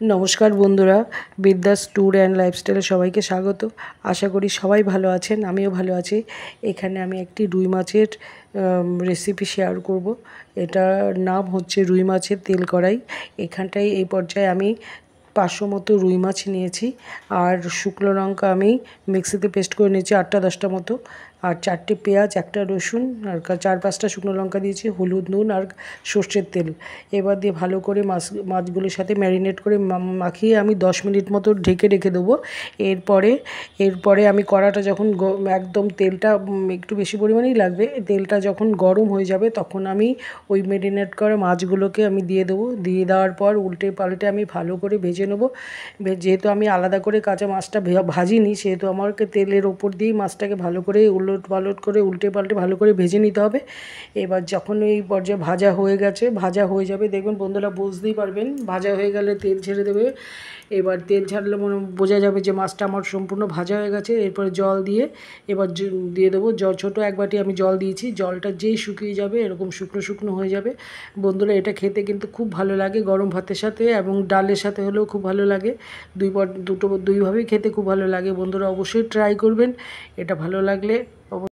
नमस्कार बंधुरा बिद्यास tour and लाइफस्टाइले सबाइके स्वागत। आशा करी सबाई भालो आछेन, आमिओ भालो आछि। एखाने आमि एकटी रुई माछेर रेसिपि शेयर करब। एटार नाम होच्छे रुई माछेर तेल कड़ाई। एखानटाय এই পর্যায়ে আমি 500 মতো রুই মাছ নিয়েছি আর শুকনো লঙ্কা আমি মিক্সিতে পেস্ট করে নিয়েছি 8টা 10টা মতো আর 4টে পেঁয়াজ একটা রসুন আর 4-5টা শুকনো লঙ্কা দিয়েছি, হলুদ নুন আর সরষের তেল। এবার দিয়ে ভালো করে মাছগুলোর সাথে ম্যারিনেট করে মাখিয়ে আমি 10 মিনিট মতো ঢেকে রেখে দেবো। এরপরে আমি কড়াটা যখন একদম তেলটা একটু বেশি পরিমাণেই লাগবে, তেলটা যখন গরম হয়ে যাবে তখন আমি ওই ম্যারিনেট করা মাছগুলোকে আমি দিয়ে দেবো। দিয়ে দেওয়ার পর উল্টে পাল্টে আমি ভালো করে ভেজে নেবো। যেহেতু আমি আলাদা করে কাঁচা মাছটা ভাজিনি, সেহেতু আমাকে তেলের ওপর দিয়েই মাছটাকে ভালো করে উলট পালট করে উল্টে পাল্টে ভালো করে ভেজে নিতে হবে। এবার যখন এই পর্যায়ে ভাজা হয়ে গেছে, ভাজা হয়ে যাবে দেখবেন বন্ধুরা, বুঝতেই পারবেন ভাজা হয়ে গেলে তেল ছেড়ে দেবে। এবার তেল ছাড়লে বোঝা যাবে যে মাছটা আমার সম্পূর্ণ ভাজা হয়ে গেছে। এরপরে জল দিয়ে এবার দিয়ে দেবো ছোটো এক বাটি আমি জল দিয়েছি। জলটা যেই শুকিয়ে যাবে এরকম শুকনো শুকনো হয়ে যাবে বন্ধুরা, এটা খেতে কিন্তু খুব ভালো লাগে গরম ভাতের সাথে এবং ডালের সাথে হলেও খুব ভালো লাগে। দুইভাবেই খেতে খুব ভালো লাগে বন্ধুরা, অবশ্যই ট্রাই করবেন। এটা ভালো লাগলে